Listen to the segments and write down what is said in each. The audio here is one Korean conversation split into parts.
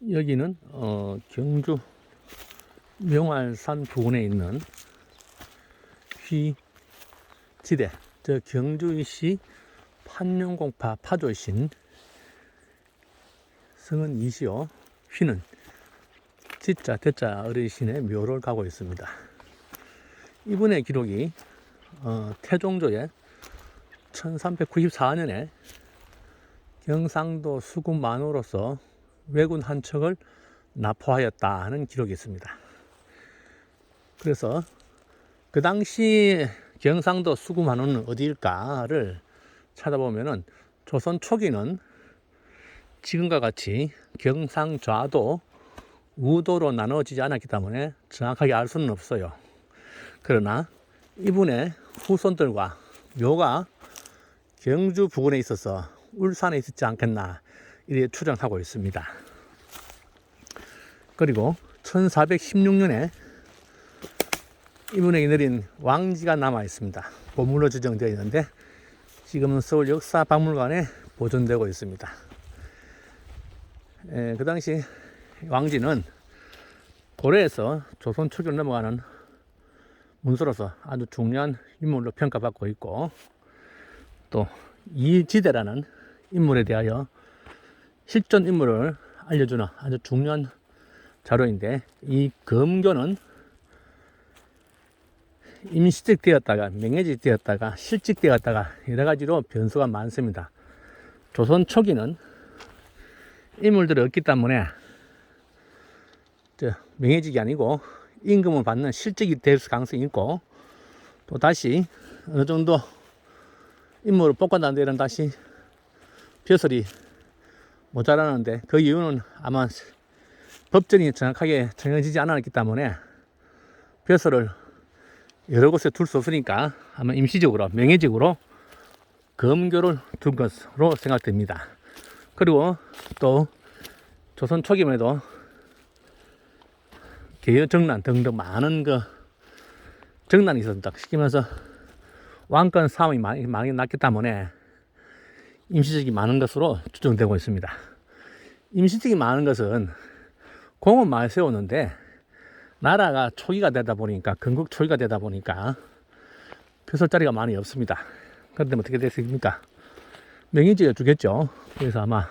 여기는 경주 명활산 부근에 있는 휘지대, 저 경주시 판룡공파 파조신 성은 이시오, 휘는 지자 대자 어르신의 묘를 가고 있습니다. 이분의 기록이 태종조의 1394년에 경상도 수군만으로서 왜군 한 척을 납포하였다 하는 기록이 있습니다. 그래서 그 당시 경상도 수군만은 어디일까를 찾아보면은 조선 초기는 지금과 같이 경상좌도, 우도로 나눠지지 않았기 때문에 정확하게 알 수는 없어요. 그러나 이분의 후손들과 묘가 경주 부근에 있어서 울산에 있었지 않겠나 이렇게 추정하고 있습니다. 그리고 1416년에 이분에게 내린 왕지가 남아 있습니다. 보물로 지정되어 있는데 지금은 서울 역사박물관에 보존되고 있습니다. 그 당시 왕지는 고려에서 조선 초기로 넘어가는 문서로서 아주 중요한 인물로 평가받고 있고, 또 이지대라는 인물에 대하여 실존 인물을 알려주는 아주 중요한 자료인데, 이 검교는 임시직되었다가 명예직되었다가 실직되었다가 여러 가지로 변수가 많습니다. 조선 초기는 인물들이 없기 때문에 명예직이 아니고 임금을 받는 실직이 될 가능성이 있고, 또 다시 어느 정도 인물을 뽑고 난 데는 다시 벼슬이 모자라는데, 그 이유는 아마 법전이 정확하게 정해지지 않았기 때문에 벼슬을 여러 곳에 둘 수 없으니까 아마 임시적으로 명예직으로 검교를 둔 것으로 생각됩니다. 그리고 또 조선 초기만 해도 개여정난 등등 많은 정난이 있었다. 시키면서 왕권 싸움이 많이 났기 때문에 임시직이 많은 것으로 추정되고 있습니다. 임시직이 많은 것은 공은 많이 세우는데 나라가 초기가 되다 보니까, 건국 초기가 되다 보니까 벼슬 자리가 많이 없습니다. 그런데 어떻게 됐습니까? 명예직을 주겠죠. 그래서 아마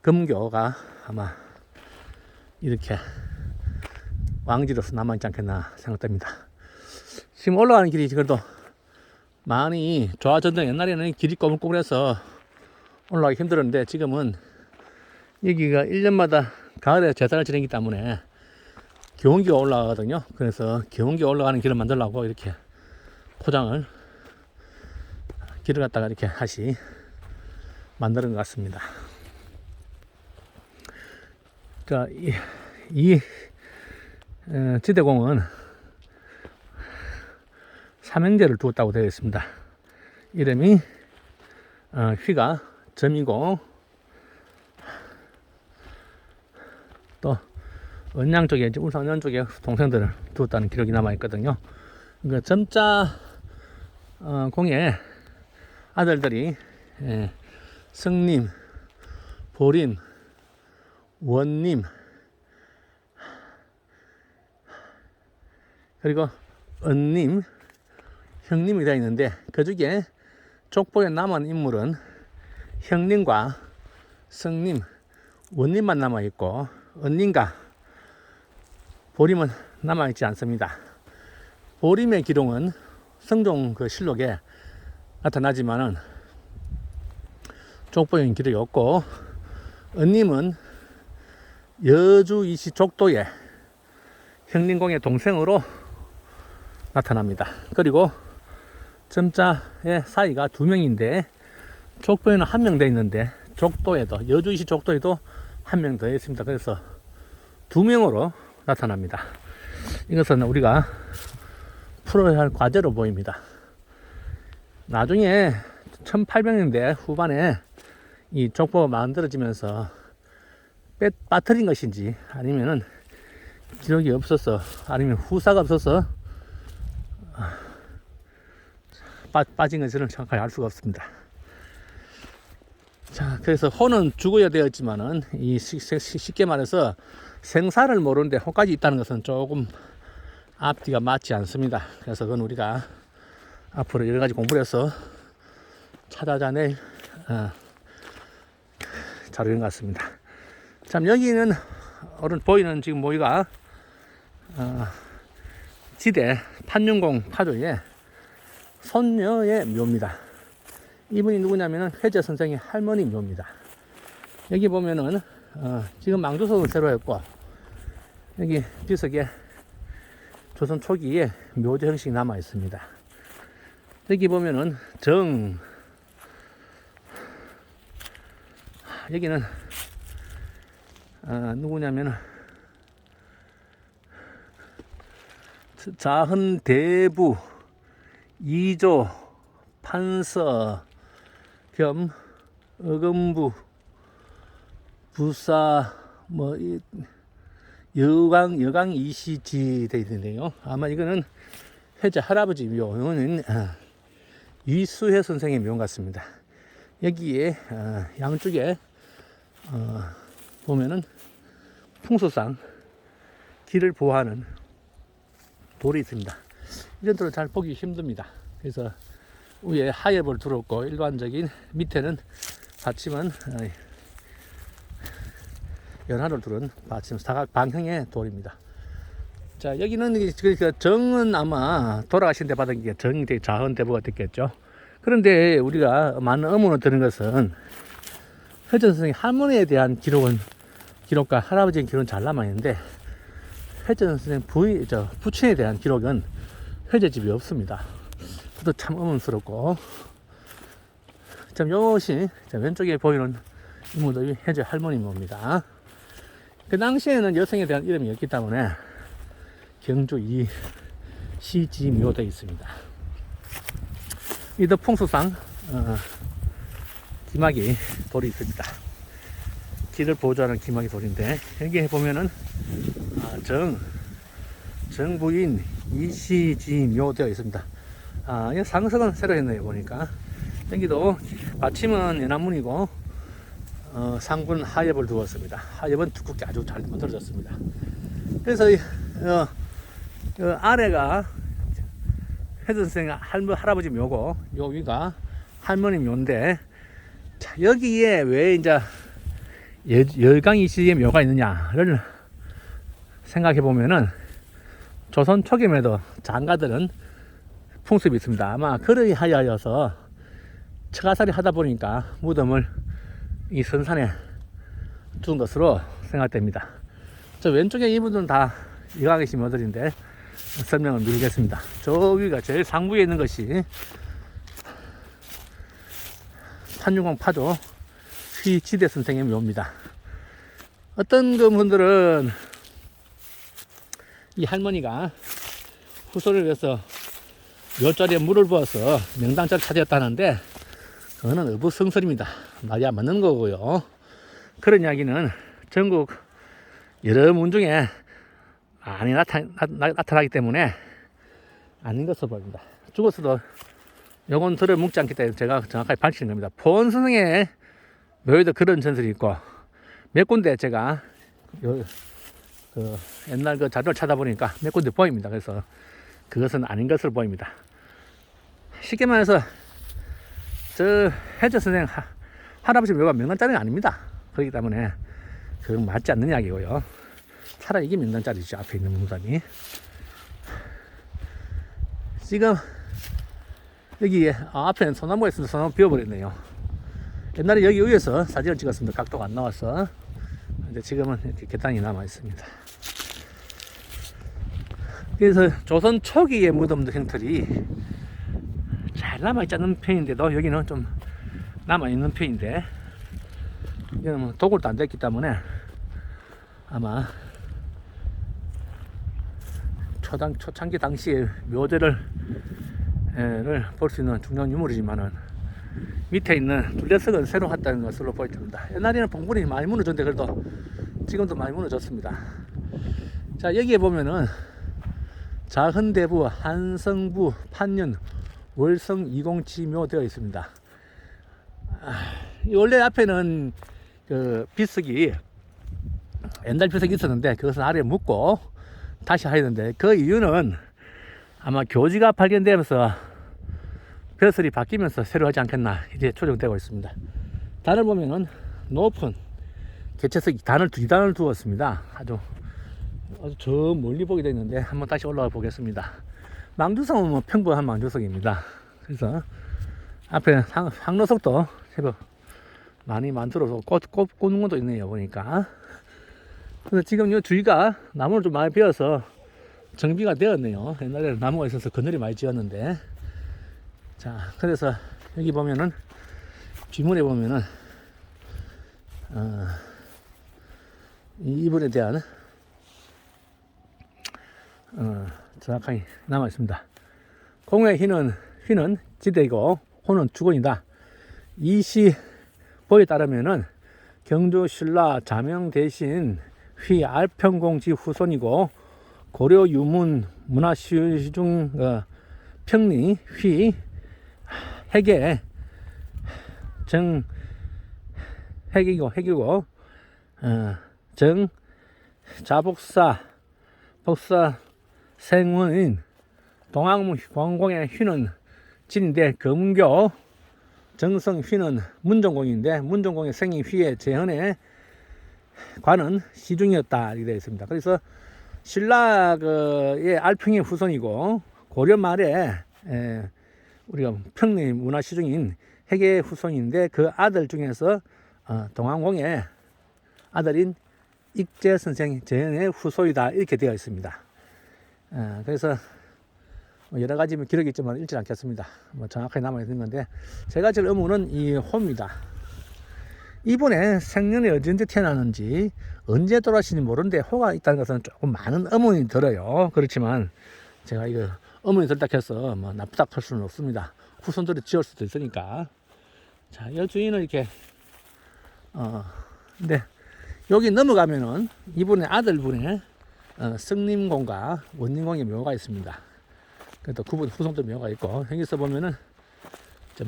검교가 아마 이렇게 왕지로서 남아있지 않겠나 생각됩니다. 지금 올라가는 길이 그래도 많이 좋아졌는데, 옛날에는 길이 꼬불꼬불해서 올라가기 힘들었는데 지금은 여기가 1년마다 가을에 제사를 지내기 때문에 경운기가 올라가거든요. 그래서 경운기가 올라가는 길을 만들려고 이렇게 포장을, 길을 갖다가 이렇게 다시 만드는 것 같습니다. 자, 이 지대공은 삼형제를 두었다고 되어 있습니다. 이름이 휘가 점이고, 또 언양 쪽에, 울산 언양 쪽에 동생들을 두었다는 기록이 남아 있거든요. 그 점자 공의 아들들이 성님, 보림, 원님, 그리고 은님, 형님이 되어 있는데, 그 중에 족보에 남은 인물은 형님과 성님, 원님만 남아있고 은님과 보림은 남아있지 않습니다. 보림의 기록은 성종 그 실록에 나타나지만은 족보에 기록이 없고, 은님은 여주이시 족도의 형님공의 동생으로 나타납니다. 그리고 점자의 사이가 2명인데 족보에는 1명 되어 있는데, 족도에도, 여주이시 족도에도 1명 더 있습니다. 그래서 2명으로 나타납니다. 이것은 우리가 풀어야 할 과제로 보입니다. 나중에 1800년대 후반에 이 족보가 만들어지면서 빠뜨린 것인지, 아니면은 기록이 없어서, 아니면 후사가 없어서 빠진 것을 정확하게 알 수가 없습니다. 자, 그래서 호는 죽어야 되었지만은 쉽게 말해서 생사를 모르는데 호까지 있다는 것은 조금 앞뒤가 맞지 않습니다. 그래서 그건 우리가 앞으로 여러 가지 공부를 해서 찾아낼 자료인 것 같습니다. 참, 여기는 오른 보이는 지금 모이가 지대 판윤공 파조의 손녀의 묘입니다. 이분이 누구냐면은 회재 선생의 할머니 묘입니다. 여기 보면은 지금 망조석은 새로 했고, 여기 비석에 조선 초기에 묘지 형식이 남아 있습니다. 여기 보면은 여기는 누구냐면은 자흔대부 2조 판서 겸 어금부 부사 여강 이시지 되어 있는데요. 아마 이거는 회자 할아버지 묘, 이거는 이수혜 선생의 묘 같습니다. 여기에 양쪽에 보면은 풍수상 길을 보호하는 돌이 있습니다. 이런 돌은 잘 보기 힘듭니다. 그래서 위에 하엽을 두었고, 일반적인 밑에는 받침은 연화를 두른 받침 사각 방향의 돌입니다. 자, 여기는 정은 아마 돌아가신 데 받은 게 정이 되게 자흔대부가 됐겠죠. 그런데 우리가 많은 의문을 드는 것은 회재 선생의 할머니에 대한 기록과 할아버지의 기록은 잘 남아있는데, 회재 선생 부친에 대한 기록은 회재집이 없습니다. 그것도 참 의문스럽고, 참 이것이 왼쪽에 보이는 인물들이 회재 할머니 묘입니다. 그 당시에는 여성에 대한 이름이 없기 때문에 경주 이시지묘 되어 있습니다. 이도 풍수상 기막이 돌이 있습니다. 길을 보조하는 기막이 돌인데, 여기 보면은 정부인 이시지묘 되어 있습니다. 이 상석은 새로 했네요. 보니까 여기도 받침은 연안문이고 상군 하엽을 두었습니다. 하엽은 두껍게 아주 잘 만들어졌습니다. 그래서 아래가 회재 선생 할아버지 묘고, 요 위가 할머니 묘인데, 자, 여기에 왜 이제 열강이 시의 묘가 있느냐를 생각해 보면은, 조선 초기에도 장가들은 풍습이 있습니다. 아마 그러하여서 처가살이 하다 보니까 무덤을 이 선산에 둔 것으로 생각됩니다. 저 왼쪽에 이분들은 다 이강이시 묘들인데 설명을 미루겠습니다. 저 위가 제일 상부에 있는 것이 판윤공 파조 휘지대 선생의 묘입니다. 어떤 분들은 이 할머니가 후손을 위해서 묘자리에 물을 부어서 명당자를 차지했다는데, 그거는 어부성설입니다. 말이 안 맞는 거고요. 그런 이야기는 전국 여러 문 중에 많이 나타나기 때문에 아닌 것으로 보입니다. 죽었어도 요건 들을 묵지 않기 때문에 제가 정확하게 밝히는 겁니다. 포원 선생의 묘에도 그런 전설이 있고, 몇 군데 제가 옛날 그 자료를 찾아보니까 몇 군데 보입니다. 그래서 그것은 아닌 것으로 보입니다. 쉽게 말해서 저 회재 선생 할아버지 묘가 명당짜리는 아닙니다. 그렇기 때문에 그건 맞지 않는 이야기고요. 차라리 이게 명당짜리죠. 앞에 있는 문단이. 지금 여기에 앞에는 소나무가 있어서 소나무 비워버렸네요. 옛날에 여기 위에서 사진을 찍었습니다. 각도가 안 나와서. 근데 지금은 이렇게 계단이 남아 있습니다. 그래서 조선 초기의 무덤 형틀이 잘 남아있지 않는 편인데도, 여기는 좀 남아있는 편인데, 이거는 뭐 도굴도 안 됐기 때문에 아마 초창기 당시의 묘제를 볼 수 있는 중요한 유물이지만은, 밑에 있는 둘레석은 새로 했다는 것으로 보여집니다. 옛날에는 봉분이 많이 무너졌는데 그래도 지금도 많이 무너졌습니다. 자, 여기에 보면은 자흔대부, 한성부, 판년, 월성 207묘 되어 있습니다. 원래 앞에는 그 비석이 옛날 비석이 있었는데 그것은 아래에 묻고 다시 하였는데 그 이유는 아마 교지가 발견되면서 벼슬이 바뀌면서 새로 하지 않겠나 이제 추정되고 있습니다. 단을 보면은 높은 개체석이 단을 두 단을 두었습니다. 아주 저 멀리 보게 되는데 한번 다시 올라가 보겠습니다. 망주석은 뭐 평범한 망주석입니다. 그래서 앞에 황로석도 제법 많이 만들어서 꽃 꽂는 것도 있네요 보니까. 그래서 지금 이 주위가 나무를 좀 많이 베어서 정비가 되었네요. 옛날에는 나무가 있어서 그늘이 많이 지었는데. 자, 그래서 여기 보면은 뒷문에 보면은 이 이분에 대한 정확하게 남아 있습니다. 공의 휘는 지대이고 호는 주권이다. 이 시보에 따르면은 경주 신라 자명 대신 휘 알평공지 후손이고 고려 유문 문화시중 평리 휘 해계 정 해계고 정 자복사 복사 생원인 동학문 광공의 휘는 진인데 검교 정성 휘는 문종공인데 문종공의 생이 휘의 재현에 관은 시중이었다 이렇게 되어 있습니다. 그래서 신라의 알평의 후손이고 고려 말에 우리가 평리 문화시중인 해계 후손인데 그 아들 중에서 동항공의 아들인 익제 선생 재현의 후손이다 이렇게 되어 있습니다. 그래서 여러 가지 기록이 있지만 읽지 않겠습니다. 정확하게 남아 있는 건데 제가 제일 의문은 이 호입니다. 이분의 생년에 언제 태어났는지 언제 돌아가시는지 모르는데 호가 있다는 것은 조금 많은 의문이 들어요. 그렇지만 제가 이거 의문이 들다 해서 뭐 나쁘다 할 수는 없습니다. 후손들이 지을 수도 있으니까. 자, 이 주인은 이렇게 근데 여기 넘어가면은 이분의 아들분의 성림공과 원림공의 묘가 있습니다. 또 구분 후손도 묘가 있고 여기서 보면은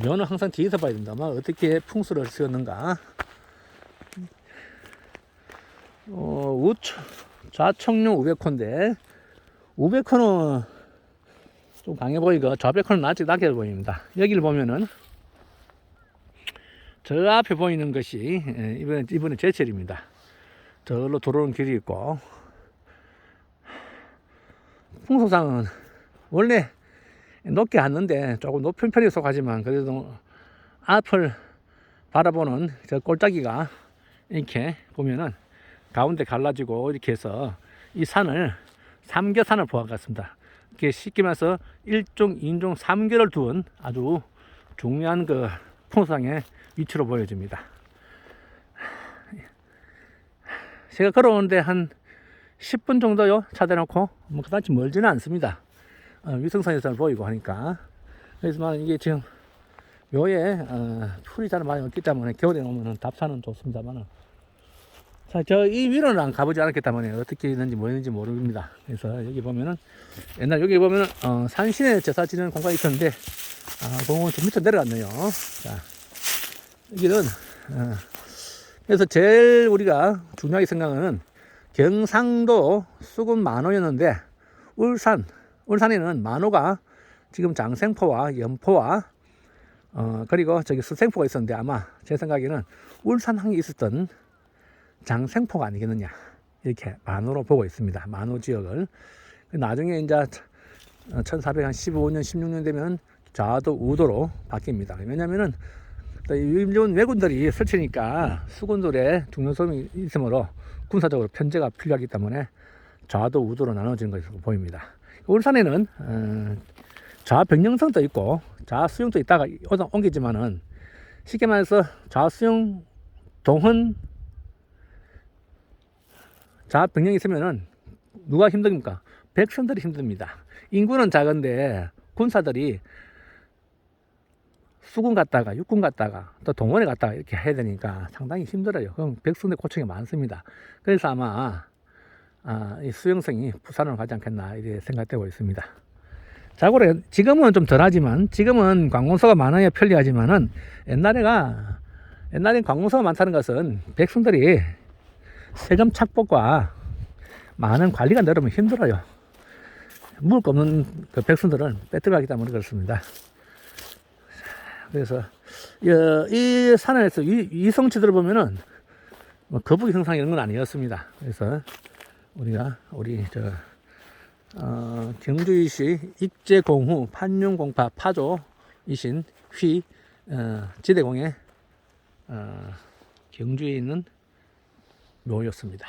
묘는 항상 뒤에서 봐야 된다만 어떻게 풍수를 지었는가. 좌청룡 우백호인데 우백호는 좀 강해 보이고 좌백호는 아직 낮게 보입니다. 여기를 보면은 저 앞에 보이는 것이 이번에 제철입니다. 저로 들어오는 길이 있고 풍속상은 원래 높게 앉는데 조금 높은 편에 속하지만 그래도 앞을 바라보는 저 골짜기가 이렇게 보면은 가운데 갈라지고 이렇게 해서 이 산을 삼계산을 보아갔습니다. 이렇게 쉽게 말해서 1종, 2종, 3계를 두은 아주 중요한 그 풍속상의 위치로 보여집니다. 제가 걸어오는데 한 10분 정도요 차 대놓고 뭐 그다지 멀지는 않습니다. 위성선에서 보이고 하니까. 그래서 이게 지금 묘에 풀이 잘 많이 없기 때문에 겨울에 오면은 답사는 좋습니다만은 자, 저 이 위로는 안 가보지 않았기 때문에 어떻게 있는지 뭐 있는지 모릅니다. 그래서 여기 보면은 옛날 여기 보면은 산신에 제사 지내는 공간이 있었는데 공원 좀 밑으로 내려갔네요. 자, 여기는 그래서 제일 우리가 중요하게 생각하는 경상도 수군 만호였는데 울산에는 만호가 지금 장생포와 연포와 그리고 저기 수생포가 있었는데 아마 제 생각에는 울산 항에 있었던 장생포가 아니겠느냐 이렇게 만호로 보고 있습니다. 만호 지역을. 나중에 이제 1415년 16년 되면 좌도 우도로 바뀝니다. 왜냐면은 일본 왜군들이 설치니까 수군들의 중요성이 있으므로 군사적으로 편제가 필요하기 때문에 좌도 우도로 나눠지는 것으로 보입니다. 울산에는 좌병령성도 있고 좌수용도 있다가 옮기지만은 쉽게 말해서 좌수용 동헌 좌병령이 있으면은 누가 힘듭니까? 백성들이 힘듭니다. 인구는 작은데 군사들이 수군 갔다가 육군 갔다가 또 동원에 갔다가 이렇게 해야 되니까 상당히 힘들어요. 그럼 백성들 고충이 많습니다. 그래서 아마 이 수용성이 부산으로 가지 않겠나 이렇게 생각되고 있습니다. 자고로 지금은 좀 덜하지만 지금은 관공서가 많아야 편리하지만은 옛날에가 옛날엔 관공서가 많다는 것은 백성들이 세금 착복과 많은 관리가 늘으면 힘들어요. 먹을 거 없는 그 백성들은 빼들어가기 때문에 그렇습니다. 그래서 이 산에서 이 성취들을 보면은 뭐 거북이 형상 이런 건 아니었습니다. 그래서 우리 경주시 익제공후 판륜공파 파조이신 휘 지대공의 경주에 있는 묘였습니다.